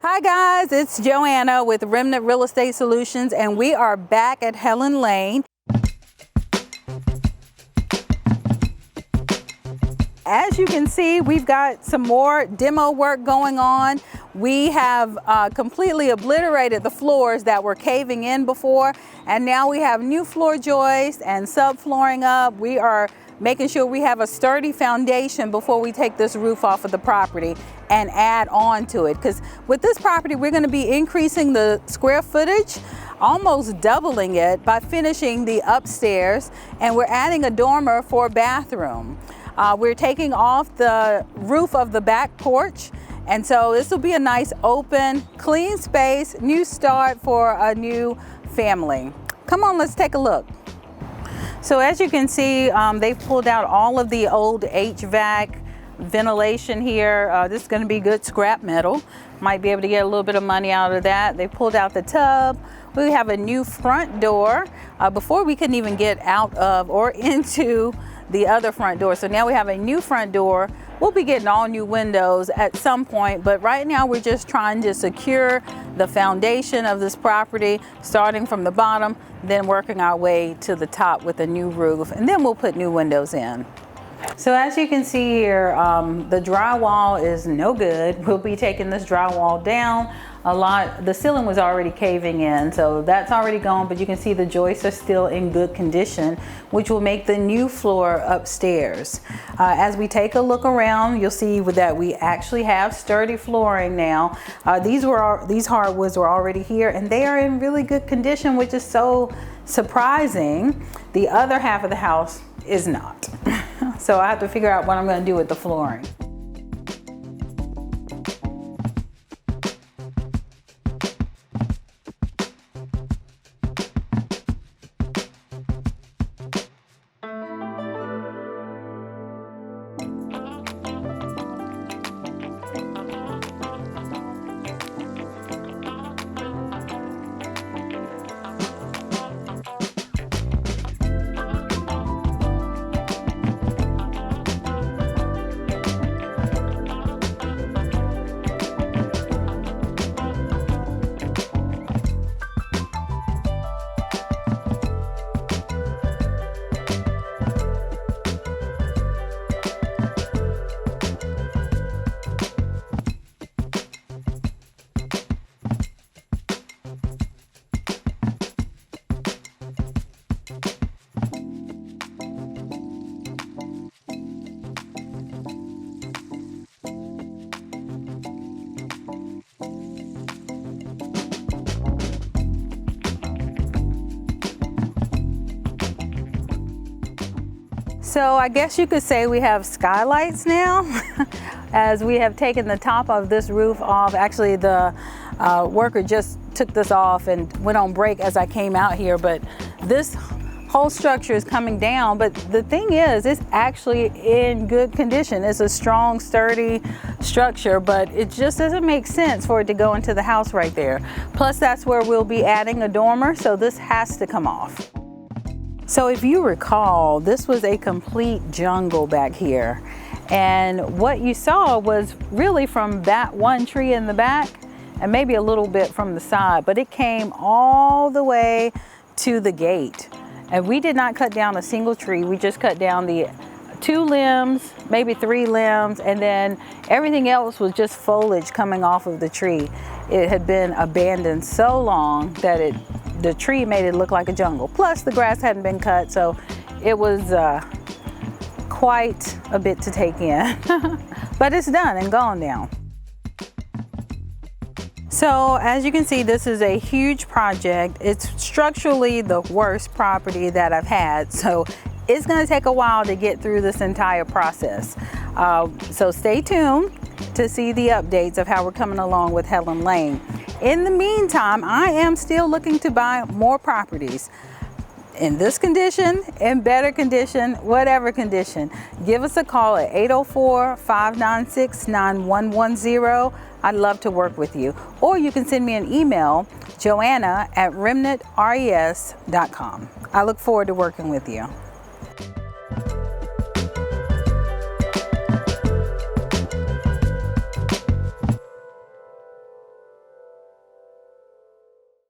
Hi guys, it's Joanna with Remnant Real Estate Solutions, and we are back at Helen Lane. As you can see, we've got some more demo work going on. We have completely obliterated the floors that were caving in before, and now we have new floor joists and subflooring up. We are making sure we have a sturdy foundation before we take this roof off of the property and add on to it. Because with this property, we're going to be increasing the square footage, almost doubling it by finishing the upstairs, and we're adding a dormer for a bathroom. We're taking off the roof of the back porch, and so this will be a nice open, clean space, new start for a new family. Come on, let's take a look. So as you can see, they've pulled out all of the old HVAC ventilation here. This is going to be good scrap metal. Might be able to get a little bit of money out of that. They pulled out the tub. We have a new front door. Before we couldn't even get out of or into the other front door. So now we have a new front door. We'll be getting all new windows at some point, but right now we're just trying to secure the foundation of this property, starting from the bottom, then working our way to the top with a new roof, and then we'll put new windows in. So as you can see here, the drywall is no good. We'll be taking this drywall down a lot. The ceiling was already caving in, so that's already gone, but you can see the joists are still in good condition, which will make the new floor upstairs. As we take a look around, you'll see that we actually have sturdy flooring now. These hardwoods were already here, and they are in really good condition, which is so surprising. The other half of the house is not. So I have to figure out what I'm going to do with the flooring. So I guess you could say we have skylights now, as we have taken the top of this roof off. Actually, the worker just took this off and went on break as I came out here, but this whole structure is coming down. But the thing is, it's actually in good condition. It's a strong, sturdy structure, but it just doesn't make sense for it to go into the house right there. Plus, that's where we'll be adding a dormer, so this has to come off. So if you recall, this was a complete jungle back here. And what you saw was really from that one tree in the back and maybe a little bit from the side, but it came all the way to the gate. And we did not cut down a single tree. We just cut down the 2 limbs, maybe 3 limbs, and then everything else was just foliage coming off of the tree. It had been abandoned so long that the tree made it look like a jungle. Plus the grass hadn't been cut, so it was quite a bit to take in. But it's done and gone now. So as you can see, this is a huge project. It's structurally the worst property that I've had, so it's going to take a while to get through this entire process. So stay tuned to see the updates of how we're coming along with Helen Lane. In the meantime, I am still looking to buy more properties. In this condition, in better condition, whatever condition. Give us a call at 804-596-9110. I'd love to work with you. Or you can send me an email, joanna@remnantres.com. I look forward to working with you.